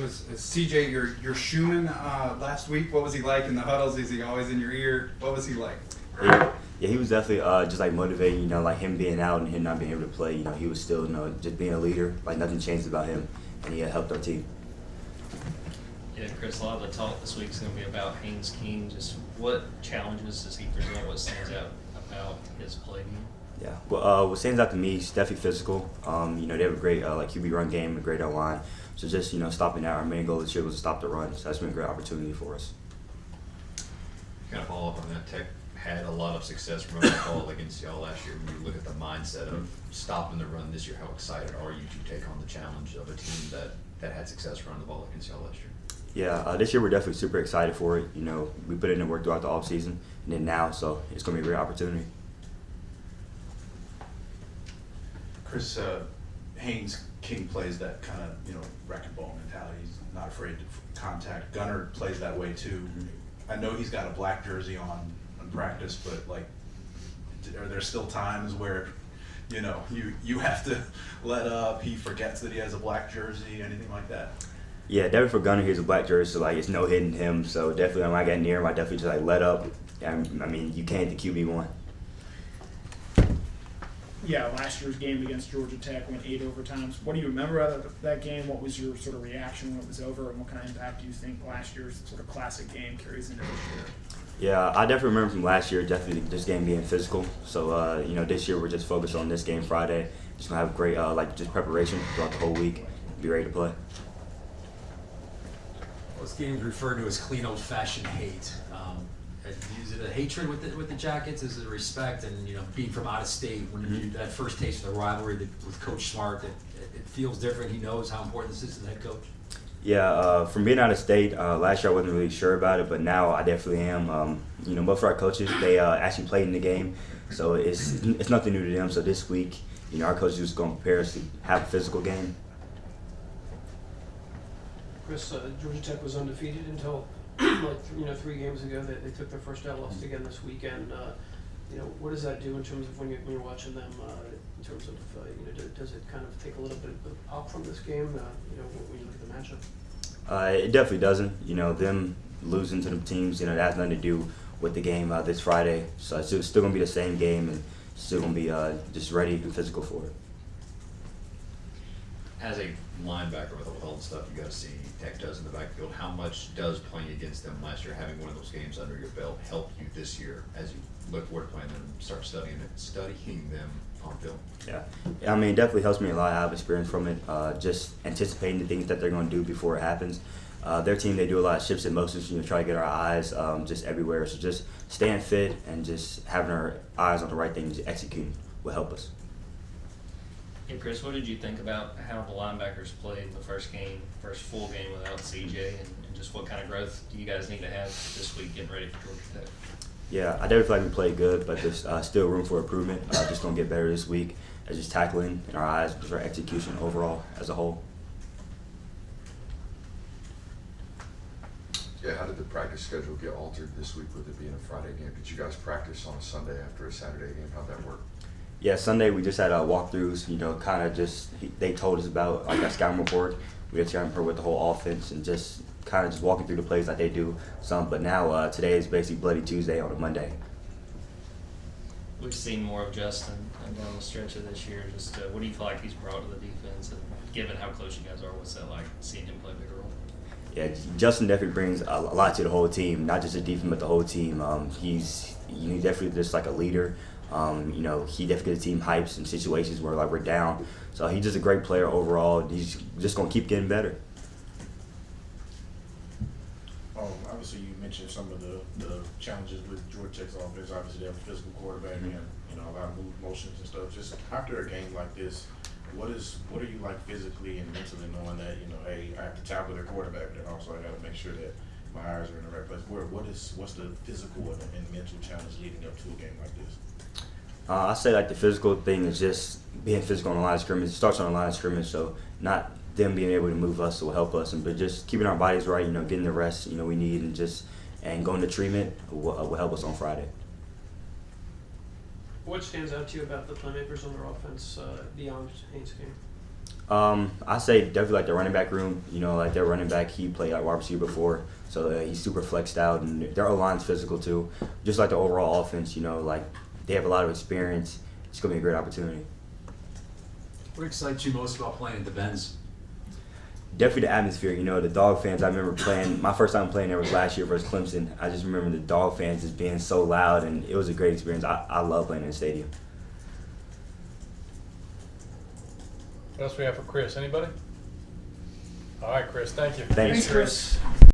was CJ your Schumann last week. What was he like in the huddles? Is he always in your ear? What was he like? Yeah, he was definitely just like motivating. Like him being out and him not being able to play. He was still just being a leader. Like nothing changed about him, and he helped our team. Yeah, Chris, a lot of the talk this week is going to be about Haynes King. Just what challenges does he present? What stands out about his play? Yeah, well, what stands out to me is definitely physical. They have a great QB run game, a great O-line. So just stopping that. Our main goal this year was to stop the run. So that's been a great opportunity for us. Kind of follow up on that. Tech had a lot of success running the ball against y'all last year. When you look at the mindset of stopping the run this year, how excited are you to take on the challenge of a team that had success running the ball against y'all last year? Yeah, this year we're definitely super excited for it. We put in the work throughout the offseason and then now, so it's going to be a great opportunity. Chris, Haynes King plays that kind of, wrecking ball mentality. He's not afraid to contact. Gunner plays that way too. I know he's got a black jersey on practice, but are there still times where, you have to let up, he forgets that he has a black jersey, anything like that? Yeah, definitely for Gunner, he's a black jersey, so it's no hitting him. So definitely when I got near him, I definitely just let up. You can't the QB1. Yeah, last year's game against Georgia Tech went 8 overtimes. What do you remember out of that game? What was your sort of reaction when it was over, and what kind of impact do you think last year's sort of classic game carries into this year? Yeah, I definitely remember from last year, definitely this game being physical. So, this year we're just focused on this game Friday. Just going to have great, just preparation throughout the whole week. Be ready to play. This game's referred to as clean old-fashioned hate. Is it a hatred with the Jackets? Is it a respect? And being from out of state, when that first taste of the rivalry with Coach Smart, it feels different. He knows how important this is to the head coach. Yeah, from being out of state, last year I wasn't really sure about it, but now I definitely am. Both of our coaches, they actually played in the game, so it's nothing new to them. So this week, our coaches are just going to prepare us to have a physical game. Chris, Georgia Tech was undefeated until 3 games ago. They took their first out, lost again this weekend. What does that do in terms of when you're watching them? In terms of does it kind of take a little bit of pop from this game? When you look at the matchup. It definitely doesn't. Them losing to the teams, that has nothing to do with the game this Friday. So it's still going to be the same game and still going to be just ready and physical for it. As a linebacker with all the stuff you got to see Tech does in the backfield, how much does playing against them last year, having one of those games under your belt, help you this year as you look forward to playing them and start studying them on film? Yeah, it definitely helps me a lot. I have experience from it, just anticipating the things that they're going to do before it happens. Their team, they do a lot of shifts and motions, try to get our eyes just everywhere. So just staying fit and just having our eyes on the right things, executing will help us. Hey Chris, what did you think about how the linebackers played the first full game without CJ, and just what kind of growth do you guys need to have this week getting ready for Georgia Tech? Yeah, I definitely feel like we played good, but there's still room for improvement. Just going to get better this week as just tackling in our eyes, just our execution overall as a whole. Yeah, how did the practice schedule get altered this week with it being a Friday game? Did you guys practice on a Sunday after a Saturday game? How'd that work? Yeah, Sunday we just had walkthroughs, kind of they told us about that scouting report. We had scouting report with the whole offense and just kind of just walking through the plays like they do some. But now today is basically Bloody Tuesday on a Monday. We've seen more of Justin down the stretch of this year. Just what do you feel like he's brought to the defense, and given how close you guys are, what's that like seeing him play a bigger role? Yeah, Justin definitely brings a lot to the whole team, not just the defense but the whole team. He's definitely just like a leader. He definitely gets the team hypes in situations where we're down. So he's just a great player overall. He's just gonna keep getting better. Obviously, you mentioned some of the challenges with Georgia Tech's offense. Obviously, they have a physical quarterback and a lot of move motions and stuff. Just after a game like this, what are you like physically and mentally knowing that hey, I have to tackle their quarterback, but then also I got to make sure that my eyes are in the right place. What's the physical and mental challenge leading up to a game like this? I say the physical thing is just being physical on the line of scrimmage. It starts on the line of scrimmage, so not them being able to move us will help us, but just keeping our bodies right, getting the rest we need, and going to treatment will help us on Friday. What stands out to you about the playmakers on their offense beyond Haynes King? I say definitely like the running back room. You know, like their running back, he played like wide receiver before, so he's super flexed out, and their O-line's physical too. Just like the overall offense, you know, like they have a lot of experience. It's gonna be a great opportunity. What excites you most about playing at the Benz? Definitely the atmosphere. You know, the Dog fans. I remember playing. My first time playing there was last year versus Clemson. I just remember the Dog fans just being so loud, and it was a great experience. I love playing in the stadium. What else we have for Chris? Anybody? All right, Chris, thank you. Thanks. Chris.